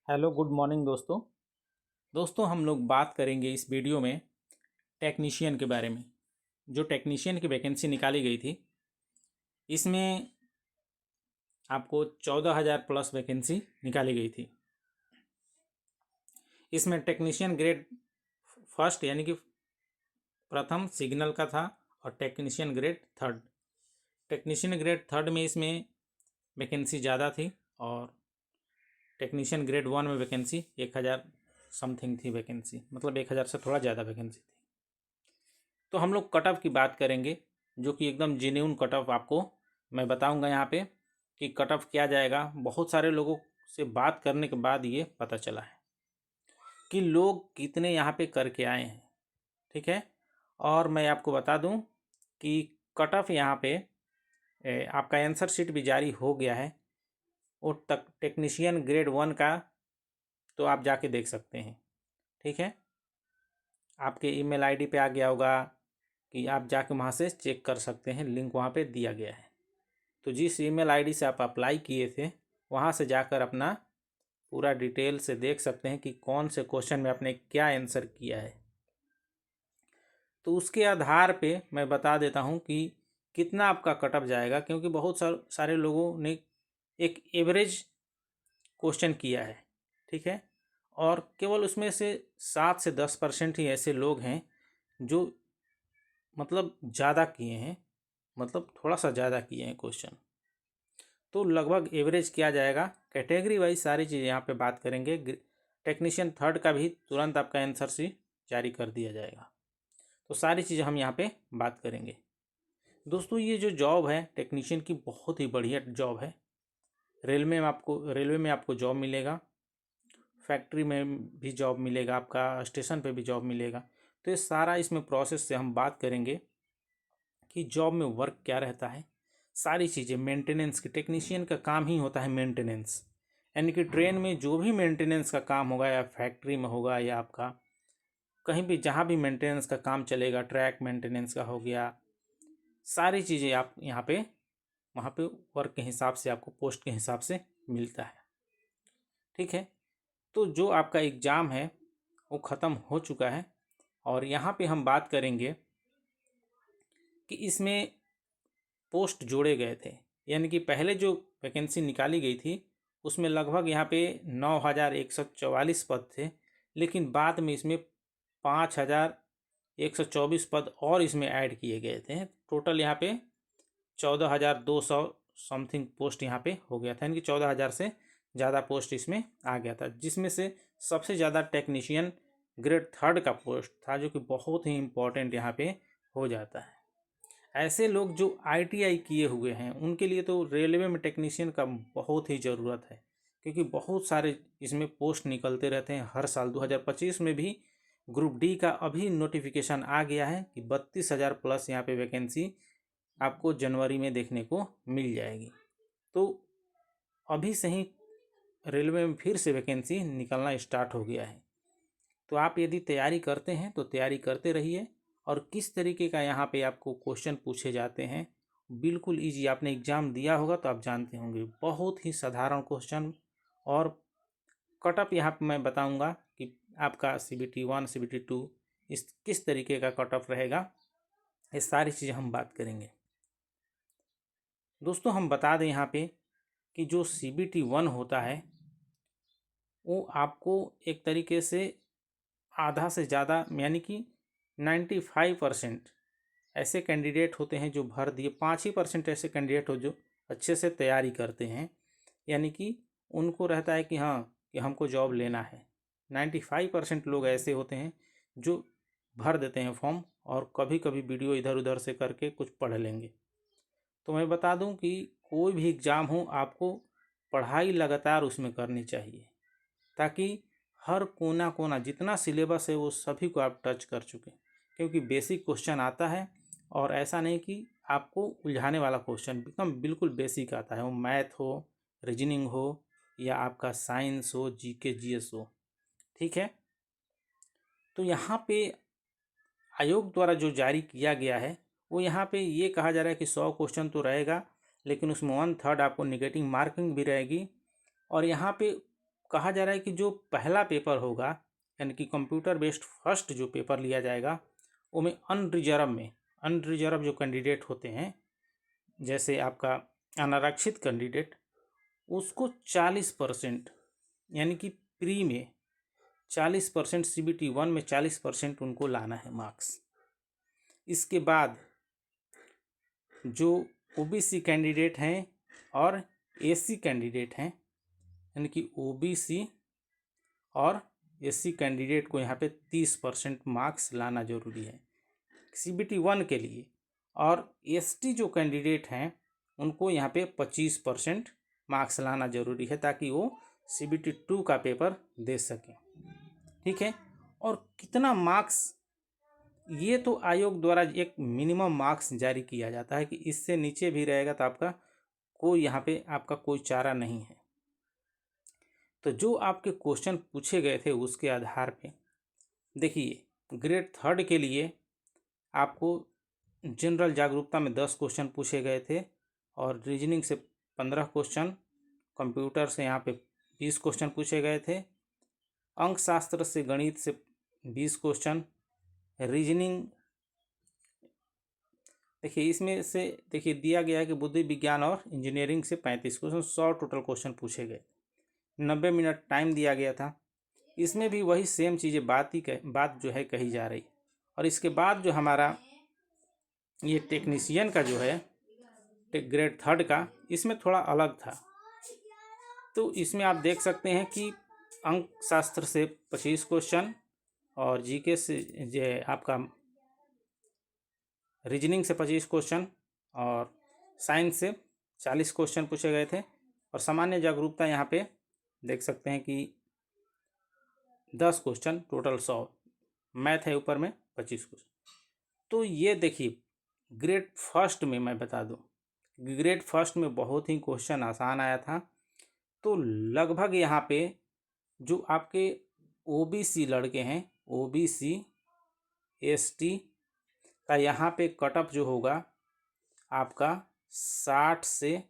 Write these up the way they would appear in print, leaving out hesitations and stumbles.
Hello good morning दोस्तों। हम लोग बात करेंगे इस वीडियो में टेक्नीशियन के बारे में। जो टेक्नीशियन की वैकेंसी निकाली गई थी, इसमें आपको 14,000 प्लस वैकेंसी निकाली गई थी। इसमें टेक्नीशियन ग्रेड फर्स्ट यानी कि प्रथम सिग्नल का था और technician grade third. Technician grade third में इसमें वैकेंसी ज़्यादा थी और टेक्नीशियन ग्रेड वन में वैकेंसी 1,000 समथिंग थी वैकेंसी, मतलब 1,000 से थोड़ा ज़्यादा वैकेंसी थी। तो हम लोग कट ऑफ की बात करेंगे, जो कि एकदम जेन्युइन कट ऑफ आपको मैं बताऊंगा यहाँ पे कि कट ऑफ क्या जाएगा। बहुत सारे लोगों से बात करने के बाद ये पता चला है कि लोग कितने यहाँ पे करके आए हैं। ठीक है, और मैं आपको बता दूं कि कट ऑफ यहाँ पे आपका आंसर शीट भी जारी हो गया है। वो तक टेक्नीशियन ग्रेड वन का तो आप जाके देख सकते हैं। ठीक है, आपके ईमेल आईडी पे आ गया होगा कि आप जाके वहाँ से चेक कर सकते हैं, लिंक वहाँ पे दिया गया है। तो जिस ईमेल आईडी से आप अप्लाई किए थे, वहाँ से जाकर अपना पूरा डिटेल से देख सकते हैं कि कौन से क्वेश्चन में आपने क्या आंसर किया है। तो उसके आधार पे मैं बता देता हूँ कि कितना आपका कटअप जाएगा, क्योंकि बहुत सारे लोगों ने एक एवरेज क्वेश्चन किया है। ठीक है, और केवल उसमें से 7 से 10% ही ऐसे लोग हैं जो मतलब ज़्यादा किए हैं, मतलब थोड़ा सा ज़्यादा किए हैं क्वेश्चन। तो लगभग एवरेज किया जाएगा। कैटेगरी वाइज सारी चीज़ें यहाँ पे बात करेंगे। टेक्नीशियन थर्ड का भी तुरंत आपका आंसर शीट जारी कर दिया जाएगा। तो सारी चीज़ें हम यहाँ पे बात करेंगे। दोस्तों, ये जो जॉब है टेक्नीशियन की, बहुत ही बढ़िया जॉब है। रेलवे में आपको जॉब मिलेगा, फैक्ट्री में भी जॉब मिलेगा, आपका स्टेशन पे भी जॉब मिलेगा। तो ये सारा इसमें प्रोसेस से हम बात करेंगे कि जॉब में वर्क क्या रहता है। सारी चीज़ें मेंटेनेंस की, टेक्नीशियन का काम ही होता है मेंटेनेंस, यानी कि ट्रेन में जो भी मेंटेनेंस का काम होगा, या फैक्ट्री में होगा, या आपका कहीं भी जहाँ भी मेंटेनेंस का काम चलेगा, ट्रैक मेंटेनेंस का हो गया, सारी चीज़ें आप यहाँ पे वहाँ पे वर्क के हिसाब से आपको पोस्ट के हिसाब से मिलता है। ठीक है, तो जो आपका एग्ज़ाम है वो ख़त्म हो चुका है, और यहाँ पे हम बात करेंगे कि इसमें पोस्ट जोड़े गए थे। यानी कि पहले जो वैकेंसी निकाली गई थी उसमें लगभग यहाँ पे 9,144 पद थे, लेकिन बाद में इसमें 5,124 पद और इसमें ऐड किए गए थे। टोटल यहाँ पे 14,200 समथिंग पोस्ट यहाँ पे हो गया था, यानी कि 14,000 से ज़्यादा पोस्ट इसमें आ गया था, जिसमें से सबसे ज़्यादा टेक्नीशियन ग्रेड थर्ड का पोस्ट था, जो कि बहुत ही इम्पोर्टेंट यहाँ पे हो जाता है। ऐसे लोग जो आईटीआई किए हुए हैं उनके लिए तो रेलवे में टेक्नीशियन का बहुत ही ज़रूरत है, क्योंकि बहुत सारे इसमें पोस्ट निकलते रहते हैं हर साल। 2025 में भी ग्रुप डी का अभी नोटिफिकेशन आ गया है कि 32,000 प्लस यहाँ पे वैकेंसी आपको जनवरी में देखने को मिल जाएगी। तो अभी से ही रेलवे में फिर से वैकेंसी निकलना स्टार्ट हो गया है। तो आप यदि तैयारी करते हैं तो तैयारी करते रहिए, और किस तरीके का यहाँ पे आपको क्वेश्चन पूछे जाते हैं बिल्कुल ईजी। आपने एग्ज़ाम दिया होगा तो आप जानते होंगे, बहुत ही साधारण क्वेश्चन। और कटअप यहाँ पे मैं बताऊंगा कि आपका CBT 1 CBT 2 इस किस तरीके का कटअप रहेगा, ये सारी चीज़ें हम बात करेंगे। दोस्तों, हम बता दें यहाँ पे कि जो CBT 1 होता है वो आपको एक तरीके से आधा से ज़्यादा, यानी कि 95% ऐसे कैंडिडेट होते हैं जो भर दिए, 5% ऐसे कैंडिडेट हो जो अच्छे से तैयारी करते हैं, यानी कि उनको रहता है कि हाँ कि हमको जॉब लेना है। 95% लोग ऐसे होते हैं जो भर देते हैं फॉर्म, और कभी कभी वीडियो इधर उधर से करके कुछ पढ़ लेंगे। तो मैं बता दूं कि कोई भी एग्ज़ाम हो, आपको पढ़ाई लगातार उसमें करनी चाहिए, ताकि हर कोना कोना जितना सिलेबस है वो सभी को आप टच कर चुके, क्योंकि बेसिक क्वेश्चन आता है। और ऐसा नहीं कि आपको उलझाने वाला क्वेश्चन, एकदम बिल्कुल बेसिक आता है, वो मैथ हो, रीजनिंग हो, या आपका साइंस हो, जीके जीएस हो। ठीक है, तो यहाँ पे आयोग द्वारा जो जारी किया गया है वो यहाँ पे ये कहा जा रहा है कि 100 क्वेश्चन तो रहेगा, लेकिन उसमें 1/3 आपको निगेटिव मार्किंग भी रहेगी। और यहाँ पे कहा जा रहा है कि जो पहला पेपर होगा यानी कि कंप्यूटर बेस्ड फर्स्ट जो पेपर लिया जाएगा वो में अनरिजर्व जो कैंडिडेट होते हैं, जैसे आपका अनारक्षित कैंडिडेट, उसको 40% यानी कि प्री में 40%, CBT 1 में 40% उनको लाना है मार्क्स। इसके बाद जो OBC कैंडिडेट हैं और SC कैंडिडेट हैं, यानी कि OBC और SC कैंडिडेट को यहाँ पे 30% मार्क्स लाना जरूरी है CBT 1 के लिए, और ST जो कैंडिडेट हैं उनको यहाँ पे 25% मार्क्स लाना जरूरी है ताकि वो CBT 2 का पेपर दे सकें। ठीक है, और कितना मार्क्स, ये तो आयोग द्वारा एक मिनिमम मार्क्स जारी किया जाता है कि इससे नीचे भी रहेगा तो आपका कोई यहाँ पे आपका कोई चारा नहीं है। तो जो आपके क्वेश्चन पूछे गए थे उसके आधार पे देखिए, ग्रेड 3 के लिए आपको जनरल जागरूकता में 10 क्वेश्चन पूछे गए थे और रीजनिंग से 15 क्वेश्चन, कंप्यूटर से यहाँ पे 20 क्वेश्चन पूछे गए थे, अंक शास्त्र से गणित से 20 क्वेश्चन, रीजनिंग देखिए इसमें से देखिए दिया गया है कि बुद्धि विज्ञान और इंजीनियरिंग से 35 क्वेश्चन, 100 टोटल क्वेश्चन पूछे गए, 90 मिनट टाइम दिया गया था। इसमें भी वही सेम चीज़ें बात जो है कही जा रही। और इसके बाद जो हमारा ये टेक्नीशियन का जो है ग्रेड 3 का, इसमें थोड़ा अलग था। तो इसमें आप देख सकते हैं कि अंक शास्त्र से 25 क्वेश्चन और जीके से जो आपका रीजनिंग से 25 क्वेश्चन और साइंस से 40 क्वेश्चन पूछे गए थे, और सामान्य जागरूकता यहाँ पे देख सकते हैं कि 10 क्वेश्चन, टोटल 100, मैथ है ऊपर में 25 क्वेश्चन। तो ये देखिए ग्रेड फर्स्ट में मैं बता दूं, ग्रेड फर्स्ट में बहुत ही क्वेश्चन आसान आया था। तो लगभग यहाँ पे जो आपके OBC लड़के हैं, OBC ST का यहाँ पे कट ऑफ जो होगा आपका 60 से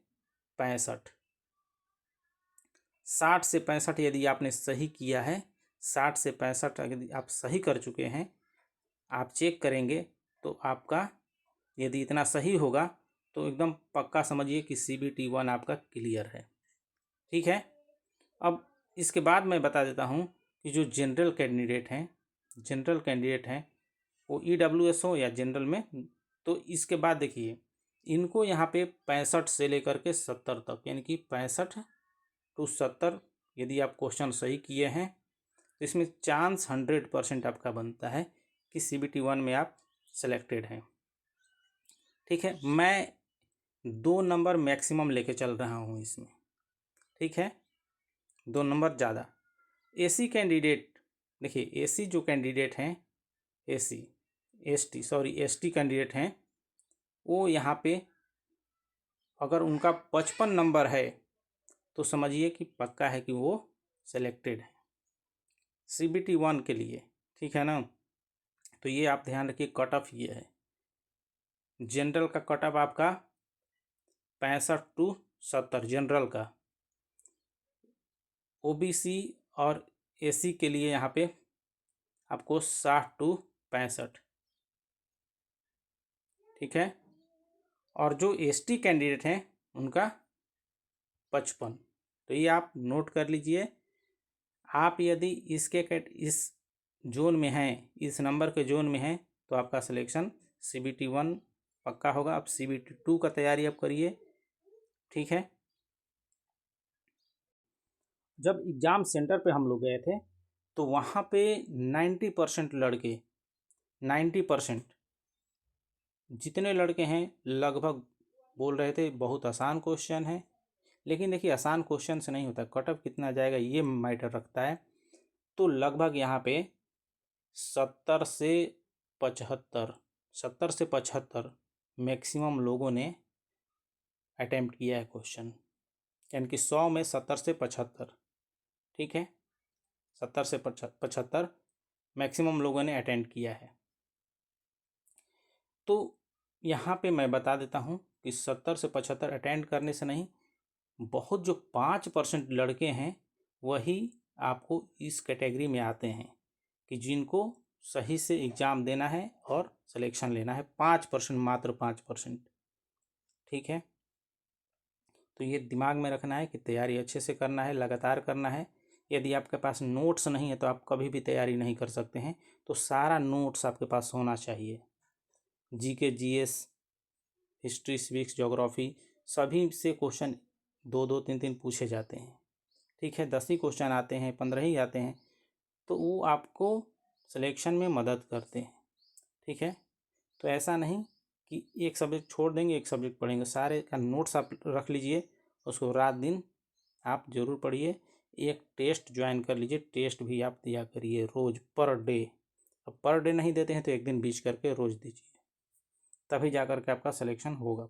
65 यदि आपने सही किया है, 60 से 65 यदि आप सही कर चुके हैं, आप चेक करेंगे तो आपका यदि इतना सही होगा तो एकदम पक्का समझिए कि CBT 1 आपका क्लियर है। ठीक है, अब इसके बाद मैं बता देता हूँ कि जो जनरल कैंडिडेट हैं वो EWS हो या जनरल में, तो इसके बाद देखिए इनको यहाँ पे 65 से लेकर के 70 तक, यानी कि 65 to 70 यदि आप क्वेश्चन सही किए हैं तो इसमें चांस 100% आपका बनता है कि CBT 1 में आप सेलेक्टेड हैं। ठीक है, मैं 2 नंबर मैक्सिमम लेके चल रहा हूँ इसमें। ठीक है, 2 नंबर ज़्यादा। SC कैंडिडेट देखिए, SC जो कैंडिडेट हैं, ST कैंडिडेट हैं, वो यहाँ पे अगर उनका 55 नंबर है तो समझिए कि पक्का है कि वो सेलेक्टेड है CBT 1 के लिए। ठीक है ना, तो ये आप ध्यान रखिए, कट ऑफ ये है। जनरल का कट ऑफ आपका 65 to 70 जनरल का, OBC और SC के लिए यहाँ पे आपको 60 to 65। ठीक है, और जो ST कैंडिडेट हैं उनका 55। तो ये आप नोट कर लीजिए। आप यदि इस जोन में हैं, इस नंबर के जोन में हैं, तो आपका सिलेक्शन CBT 1 पक्का होगा। आप CBT 2 का तैयारी आप करिए। ठीक है, जब एग्ज़ाम सेंटर पे हम लोग गए थे तो वहाँ पे 90% लड़के, 90% जितने लड़के हैं लगभग बोल रहे थे बहुत आसान क्वेश्चन है। लेकिन देखिए आसान क्वेश्चन से नहीं होता, कट ऑफ कितना जाएगा ये मैटर रखता है। तो लगभग यहाँ पे 70 से 75 मैक्सिमम लोगों ने अटेम्प्ट किया है क्वेश्चन, यानी कि 100 में 70 से 75। ठीक है, 70 से 75 मैक्सिमम लोगों ने अटेम्प्ट किया है। तो यहाँ पे मैं बता देता हूँ कि 70 से 75 अटेंड करने से नहीं, बहुत जो 5% लड़के हैं वही आपको इस कैटेगरी में आते हैं कि जिनको सही से एग्ज़ाम देना है और सिलेक्शन लेना है। 5%, मात्र 5%। ठीक है, तो ये दिमाग में रखना है कि तैयारी अच्छे से करना है, लगातार करना है। यदि आपके पास नोट्स नहीं है तो आप कभी भी तैयारी नहीं कर सकते हैं। तो सारा नोट्स आपके पास होना चाहिए। GK, GS, history, civics, geography सभी से क्वेश्चन 2-2, 3-3 पूछे जाते हैं। ठीक है, 10 ही क्वेश्चन आते हैं, 15 ही आते हैं, तो वो आपको सिलेक्शन में मदद करते हैं। ठीक है, तो ऐसा नहीं कि एक सब्जेक्ट छोड़ देंगे, एक सब्जेक्ट पढ़ेंगे। सारे का नोट्स आप रख लीजिए, उसको रात दिन आप ज़रूर पढ़िए। एक टेस्ट ज्वाइन कर लीजिए, टेस्ट भी आप दिया करिए रोज़, पर डे। अब पर डे नहीं देते हैं तो एक दिन बीच करके रोज़ दीजिए, तभी जा कर के आपका सिलेक्शन होगा।